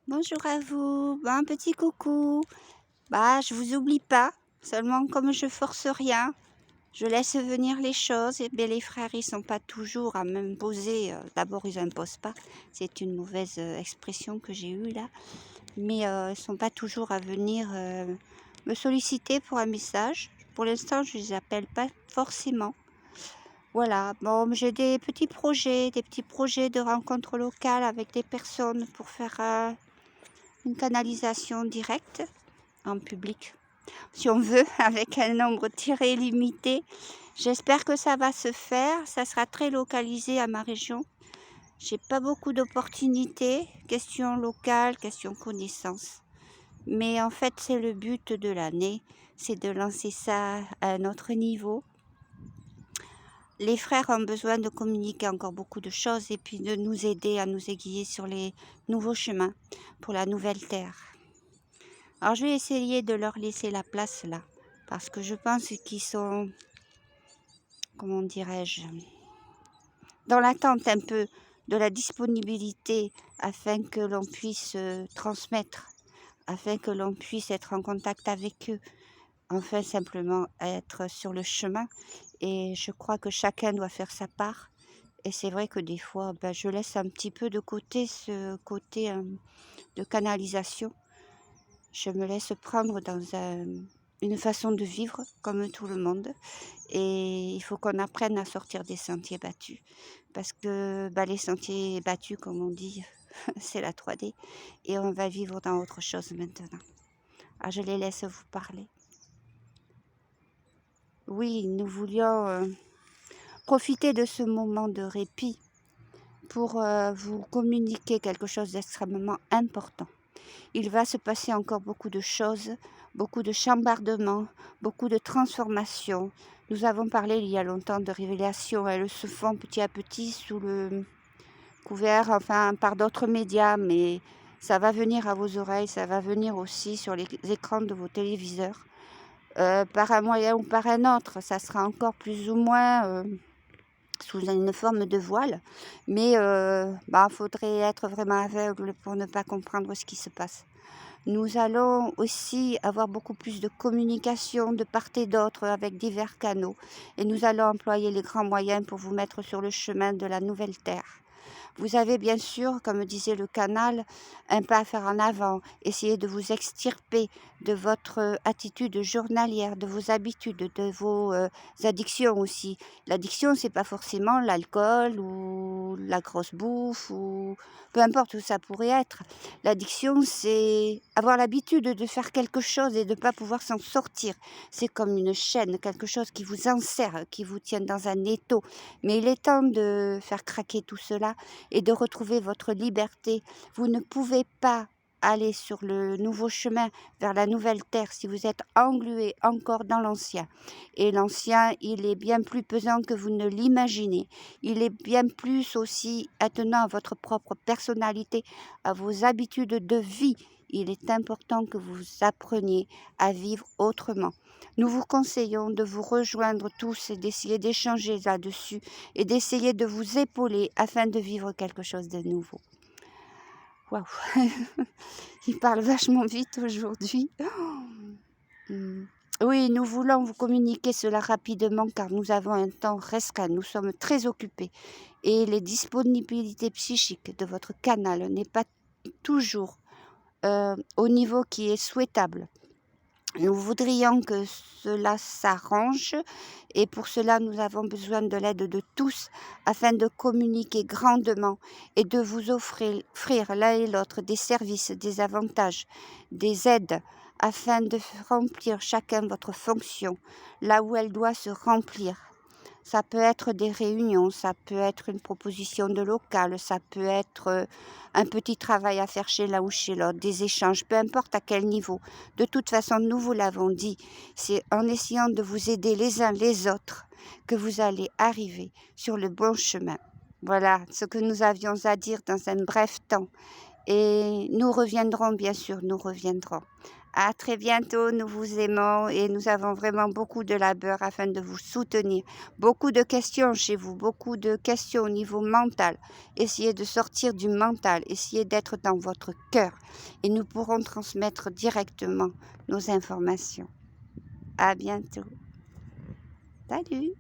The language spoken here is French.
Bonjour à vous, un petit coucou. Je vous oublie pas, seulement comme je force rien, je laisse venir les choses et beh, les frères, ils sont pas toujours à m'imposer, d'abord ils imposent pas, c'est une mauvaise, expression que j'ai eue là, mais ils sont pas toujours à venir, me solliciter pour un message. Pour l'instant, je les appelle pas forcément. Voilà, bon, j'ai des petits projets de rencontres locales avec des personnes pour faire, une canalisation directe en public, si on veut, avec un nombre tiré limité. J'espère que ça va se faire. Ça sera très localisé à ma région. J'ai pas beaucoup d'opportunités, question locale, question connaissance. Mais en fait, c'est le but de l'année, c'est de lancer ça à un autre niveau. Les frères ont besoin de communiquer encore beaucoup de choses et puis de nous aider à nous aiguiller sur les nouveaux chemins pour la nouvelle terre. Alors je vais essayer de leur laisser la place là, parce que je pense qu'ils sont, comment dirais-je, dans l'attente un peu de la disponibilité afin que l'on puisse transmettre, afin que l'on puisse être en contact avec eux, enfin simplement être sur le chemin. Et je crois que chacun doit faire sa part. Et c'est vrai que des fois, je laisse un petit peu de côté ce côté de canalisation. Je me laisse prendre dans une façon de vivre comme tout le monde et il faut qu'on apprenne à sortir des sentiers battus parce que les sentiers battus, comme on dit, c'est la 3D et on va vivre dans autre chose maintenant. Ah, je les laisse vous parler. Oui, nous voulions profiter de ce moment de répit pour vous communiquer quelque chose d'extrêmement important. Il va se passer encore beaucoup de choses, beaucoup de chambardements, beaucoup de transformations. Nous avons parlé il y a longtemps de révélations. Elles se font petit à petit sous le couvert, enfin par d'autres médias, mais ça va venir à vos oreilles, ça va venir aussi sur les écrans de vos téléviseurs. Par un moyen ou par un autre, ça sera encore plus ou moins sous une forme de voile, mais faudrait être vraiment aveugle pour ne pas comprendre ce qui se passe. Nous allons aussi avoir beaucoup plus de communication de part et d'autre avec divers canaux et nous allons employer les grands moyens pour vous mettre sur le chemin de la nouvelle terre. Vous avez bien sûr, comme disait le canal, un pas à faire en avant. Essayez de vous extirper de votre attitude journalière, de vos habitudes, de vos addictions aussi. L'addiction, c'est pas forcément l'alcool ou la grosse bouffe ou peu importe où ça pourrait être. L'addiction, c'est avoir l'habitude de faire quelque chose et de ne pas pouvoir s'en sortir. C'est comme une chaîne, quelque chose qui vous enserre, qui vous tient dans un étau. Mais il est temps de faire craquer tout cela et de retrouver votre liberté. Vous ne pouvez pas aller sur le nouveau chemin vers la nouvelle terre si vous êtes englué encore dans l'ancien. Et l'ancien, il est bien plus pesant que vous ne l'imaginez. Il est bien plus aussi attenant à votre propre personnalité, à vos habitudes de vie. Il est important que vous appreniez à vivre autrement. Nous vous conseillons de vous rejoindre tous et d'essayer d'échanger là-dessus et d'essayer de vous épauler afin de vivre quelque chose de nouveau. Waouh, il parle vachement vite aujourd'hui. Oui, nous voulons vous communiquer cela rapidement car nous avons un temps restreint, nous sommes très occupés et les disponibilités psychiques de votre canal n'est pas toujours au niveau qui est souhaitable. Nous voudrions que cela s'arrange et pour cela nous avons besoin de l'aide de tous afin de communiquer grandement et de vous offrir l'un et l'autre des services, des avantages, des aides afin de remplir chacun votre fonction là où elle doit se remplir. Ça peut être des réunions, ça peut être une proposition de local, ça peut être un petit travail à faire chez l'un ou chez l'autre, des échanges, peu importe à quel niveau. De toute façon, nous vous l'avons dit, c'est en essayant de vous aider les uns les autres que vous allez arriver sur le bon chemin. Voilà ce que nous avions à dire dans un bref temps. Et nous reviendrons, bien sûr, nous reviendrons. À très bientôt, nous vous aimons et nous avons vraiment beaucoup de labeur afin de vous soutenir. Beaucoup de questions chez vous, beaucoup de questions au niveau mental. Essayez de sortir du mental, essayez d'être dans votre cœur et nous pourrons transmettre directement nos informations. À bientôt. Salut!